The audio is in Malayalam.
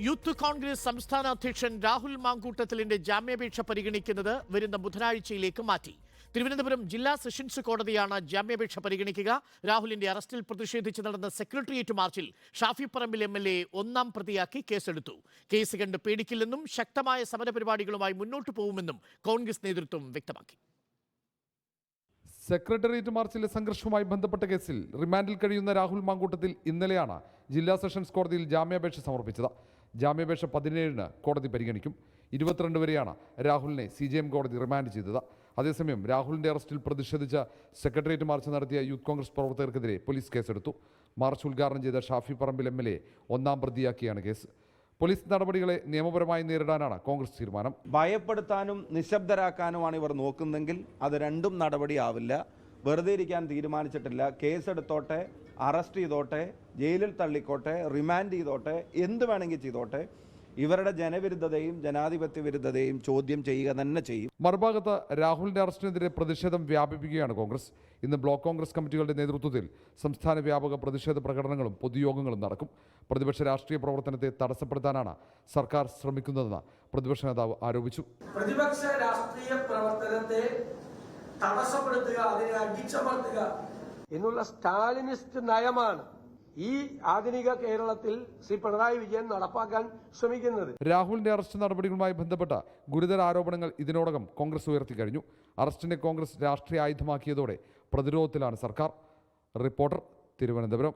യൂത്ത് കോൺഗ്രസ് സംസ്ഥാന അധ്യക്ഷൻ രാഹുൽ മാങ്കൂട്ടത്തിലിന്റെ ജാമ്യാപേക്ഷ പരിഗണിക്കുന്നത് വരുന്ന ബുധനാഴ്ചയിലേക്ക് മാറ്റി. തിരുവനന്തപുരം ജില്ലാ സെഷൻസ് കോടതിയാണ് ജാമ്യാപേക്ഷ പരിഗണിക്കുക. രാഹുലിന്റെ അറസ്റ്റിൽ പ്രതിഷേധിച്ച് നടന്ന സെക്രട്ടേറിയറ്റ് മാർച്ചിൽ ഷാഫി പറമ്പിൽ MLA ഒന്നാം പ്രതിയാക്കി കേസെടുത്തു. കേസ് കണ്ട് പേടിക്കില്ലെന്നും ശക്തമായ സമരപരിപാടികളുമായി മുന്നോട്ടു പോകുമെന്നും കോൺഗ്രസ് നേതൃത്വം വ്യക്തമാക്കി. സെക്രട്ടേറിയറ്റ് മാർച്ചിലെ സംഘർഷവുമായി ബന്ധപ്പെട്ട കേസിൽ റിമാൻഡിൽ കഴിയുന്ന രാഹുൽ മാങ്കൂട്ടത്തിൽ ഇന്നലെയാണ് ജില്ലാ സെഷൻസ് കോടതിയിൽ ജാമ്യാപേക്ഷ സമർപ്പിച്ചത്. ജാമ്യാപേക്ഷ 17-ന് കോടതി പരിഗണിക്കും. 22 വരെയാണ് രാഹുലിനെ CJM കോടതി റിമാൻഡ് ചെയ്തത്. അതേസമയം രാഹുലിന്റെ അറസ്റ്റിൽ പ്രതിഷേധിച്ച് സെക്രട്ടേറിയറ്റ് മാർച്ച് നടത്തിയ യൂത്ത് കോൺഗ്രസ് പ്രവർത്തകർക്കെതിരെ പോലീസ് കേസെടുത്തു. മാർച്ച് ഉദ്ഘാടനം ചെയ്ത ഷാഫി പറമ്പിൽ MLA ഒന്നാം പ്രതിയാക്കിയാണ് കേസ്. പോലീസ് നടപടികളെ നിയമപരമായി നേരിടാനാണ് കോൺഗ്രസ് തീരുമാനം. ഭയപ്പെടുത്താനും നിശബ്ദരാക്കാനുമാണ് ഇവർ നോക്കുന്നെങ്കിൽ അത് രണ്ടും നടപടിയാവില്ല. വെറുതെ ഇരിക്കാൻ തീരുമാനിച്ചിട്ടില്ല. കേസെടുത്തോട്ടെ, അറസ്റ്റ് ചെയ്തോട്ടെ, ജയിലിൽ തള്ളിക്കോട്ടെ, റിമാൻഡ് ചെയ്തോട്ടെ, എന്ത് വേണമെങ്കിൽ ചെയ്തോട്ടെ, ഇവരുടെ ജനവിരുദ്ധതയും ജനാധിപത്യ വിരുദ്ധതയും ചോദ്യം ചെയ്യുക തന്നെ ചെയ്യും. മറുഭാഗത്ത് രാഹുലിന്റെ അറസ്റ്റിനെതിരെ പ്രതിഷേധം വ്യാപിപ്പിക്കുകയാണ് കോൺഗ്രസ്. ഇന്ന് ബ്ലോക്ക് കോൺഗ്രസ് കമ്മിറ്റികളുടെ നേതൃത്വത്തിൽ സംസ്ഥാന വ്യാപക പ്രതിഷേധ പ്രകടനങ്ങളും പൊതുയോഗങ്ങളും നടക്കും. പ്രതിപക്ഷ രാഷ്ട്രീയ പ്രവർത്തനത്തെ തടസ്സപ്പെടുത്താനാണ് സർക്കാർ ശ്രമിക്കുന്നതെന്ന് പ്രതിപക്ഷ നേതാവ് ആരോപിച്ചു. പ്രതിപക്ഷ രാഷ്ട്രീയ പ്രവർത്തനത്തെ തടസ്സപ്പെടുത്തുക, അതിനെ അടിച്ചമർത്തുക എന്നുള്ള സ്റ്റാലിനിസ്റ്റ് നയമാണ് ഈ ആധുനിക കേരളത്തിൽ ശ്രീ പിണറായി വിജയൻ നടപ്പാക്കാൻ ശ്രമിക്കുന്നത്. രാഹുലിന്റെ അറസ്റ്റ് നടപടികളുമായി ബന്ധപ്പെട്ട ഗുരുതര ആരോപണങ്ങൾ ഇതിനോടകം കോൺഗ്രസ് ഉയർത്തി കഴിഞ്ഞു. അറസ്റ്റിനെ കോൺഗ്രസ് രാഷ്ട്രീയ ആയുധമാക്കിയതോടെ പ്രതിരോധത്തിലാണ് സർക്കാർ. റിപ്പോർട്ടർ, തിരുവനന്തപുരം.